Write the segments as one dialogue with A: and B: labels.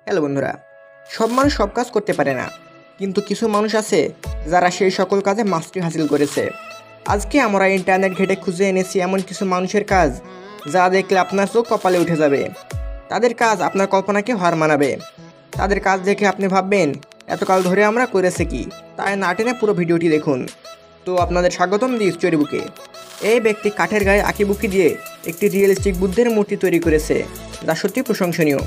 A: Hello বন্ধুরা, সব মানুষ সব কাজ করতে পারে না, কিন্তু কিছু মানুষ আছে যারা সেই সকল কাজে মাস্টারি হাসিল করেছে। আজকে আমরা ইন্টারনেট ঘেটে খুঁজে এনেছি এমন কিছু মানুষের কাজ যা দেখলে আপনার চোখ কপালে উঠে যাবে। তাদের কাজ আপনার কল্পনাকে হার মানাবে। তাদের কাজ দেখে আপনি ভাববেন এতকাল ধরে আমরা করেছি কি। তাই না টেনে পুরো ভিডিওটি দেখুন। তো আপনাদের স্বাগতম দি স্টোরি বুকে। এই ব্যক্তি কাঠের গায়ে আঁকিবুকি দিয়ে একটি রিয়েলিস্টিক বুদ্ধের মূর্তি তৈরি করেছে, যা সত্যি প্রশংসনীয়।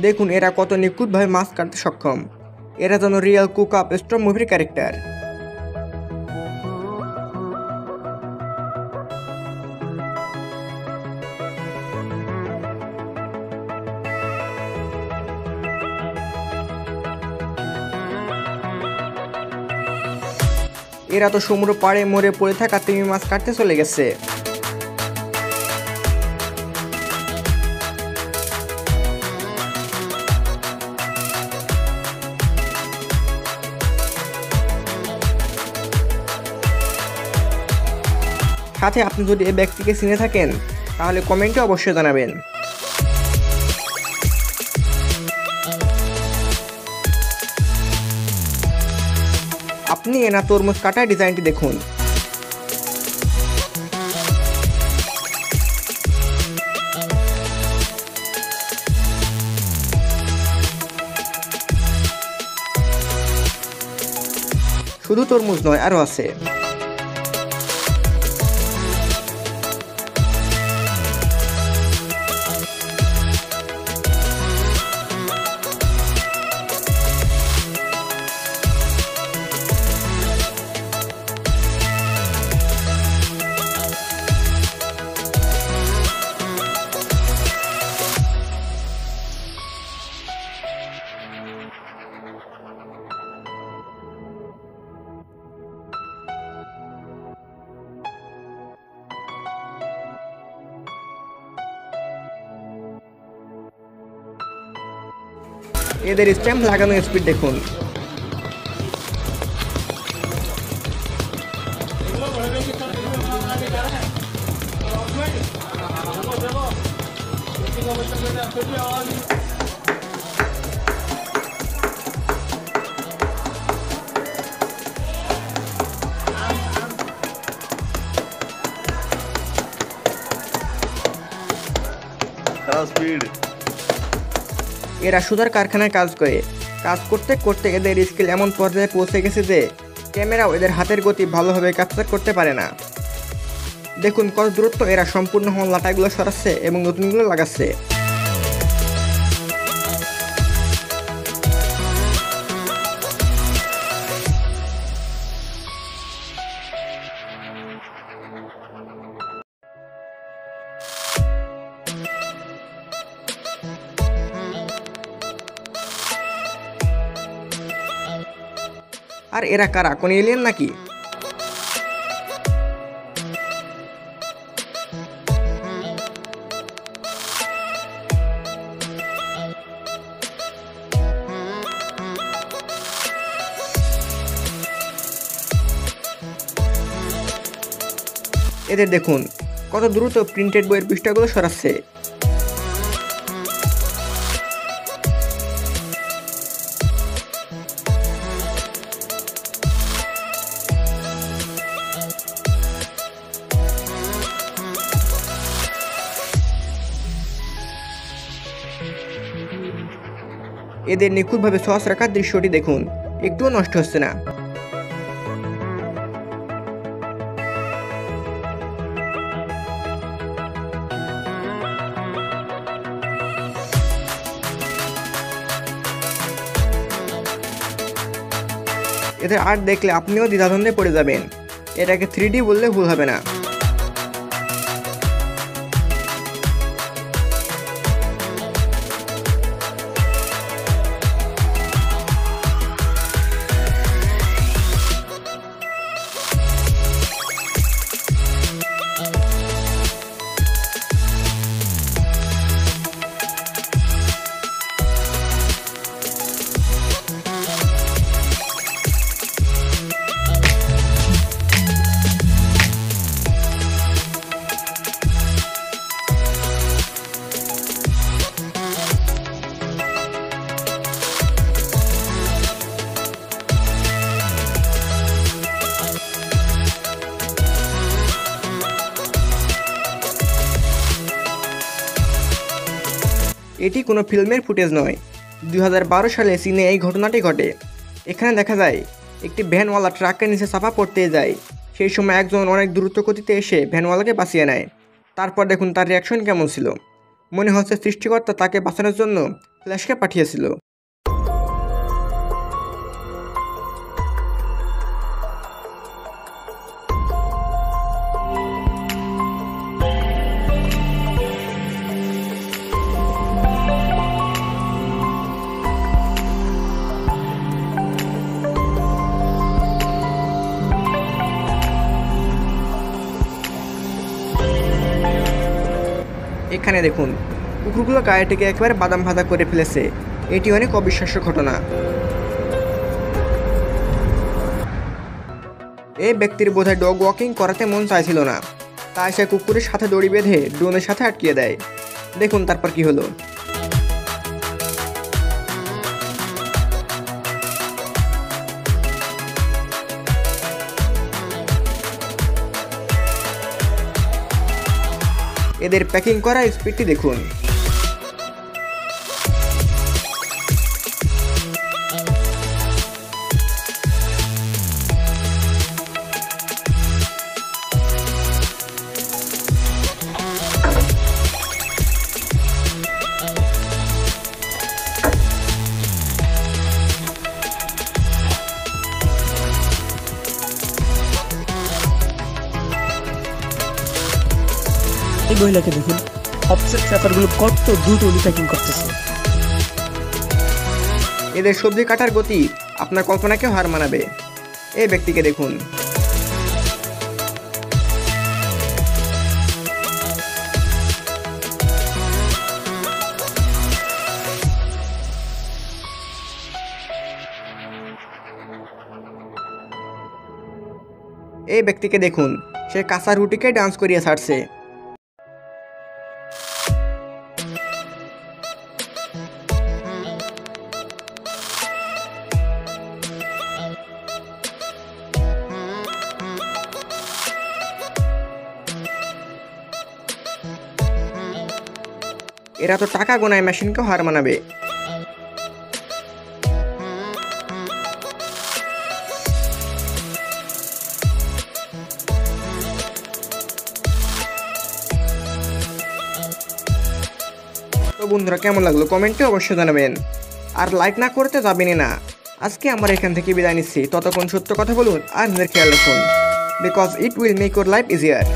A: দেখুন এরা কত নিখুঁতভাবে মাছ কাটতে সক্ষম। এরা যেন রিয়েল কুক আপ স্টোর মুভির ক্যারেক্টার। এরা তো সমুদ্র পাড়ে মরে পড়ে থাকা তিমি মাছ কাটতে চলে গেছে। সাথে আপনি যদি এই ব্যক্তিকে চিনে থাকেন তাহলে কমেন্টে অবশ্যই জানাবেন। আপনি এনা তরমুজ কাটার ডিজাইনটি দেখুন। শুধু তরমুজ নয়, আরও আছে। এদের স্ট্যাম্প লাগানো স্পিড দেখুন। এরা সুতার কারখানায় কাজ করে। কাজ করতে করতে এদের স্কিল এমন পর্যায়ে পৌঁছে গেছে যে ক্যামেরাও এদের হাতের গতি ভালোভাবে ক্যাপচার করতে পারে না। দেখুন কত দূরত্ব এরা সম্পূর্ণ হওয়া লাটাগুলো সরাচ্ছে এবং নতুনগুলো লাগাচ্ছে। আর এরা কারা, কোন এলিয়েন নাকি? এদের দেখুন কত দ্রুত প্রিন্টেড বইয়ের পৃষ্ঠাগুলো সরাচ্ছে। এদের নিখুঁতভাবে সস রাখার দৃশ্যটি দেখুন, একটুও নষ্ট হচ্ছে না। এদের আর্ট দেখলে আপনিও দ্বিধাদ্বন্দ্বে পড়ে যাবেন। এটাকে 3D বললে ভুল হবে না। এটি কোনো ফিল্মের ফুটেজ নয়। 2012 সালে চীনে এই ঘটনাটি ঘটে। এখানে দেখা যায় একটি ভ্যানওয়ালা ট্রাকের নিচে চাপা পড়তে যায়। সেই সময় একজন অনেক দ্রুত গতিতে এসে ভ্যানওয়ালাকে বাঁচিয়ে নেয়। তারপর দেখুন তার রিয়াকশন কেমন ছিল। মনে হচ্ছে সৃষ্টিকর্তা তাকে বাঁচানোর জন্য ফ্ল্যাশকে পাঠিয়েছিল। এখানে দেখুন কুকুরগুলো গাড়িটিকে একেবারে বাদাম ভাজা করে ফেলেছে। এটি অনেক অবিশ্বাস্য ঘটনা। এই ব্যক্তির বোধহয় ডগ ওয়াকিং করাতে মন চাইছিল না, তাই সে কুকুরের সাথে দড়ি বেঁধে ড্রোনের সাথে আটকিয়ে দেয়। দেখুন তারপর কি হলো। এদের প্যাকিং করা স্পিডটি দেখুন।
B: এই মহিলাকে দেখুন, অফসেট পেপারগুলো কত দ্রুত প্যাকিং করতেছে।
A: এদের সবজি কাটার গতি আপনার কল্পনাকে হার মানাবে। এই ব্যক্তিকে দেখুন। এই ব্যক্তিকে দেখুন, সে কাঁচা রুটিকে ডান্স করিয়ে ছাড়ছে। এরা তো টাকা গোনায় মেশিনকেও হার মানাবে। তো বন্ধুরা, কেমন লাগলো কমেন্টে অবশ্যই জানাবেন। আর লাইক না করতে যাবেনই না। আজকে আমরা এখান থেকে বিদায় নিচ্ছি। ততক্ষণ সত্য কথা বলুন আর নিজের খেয়াল রাখুন, because it will make your life easier.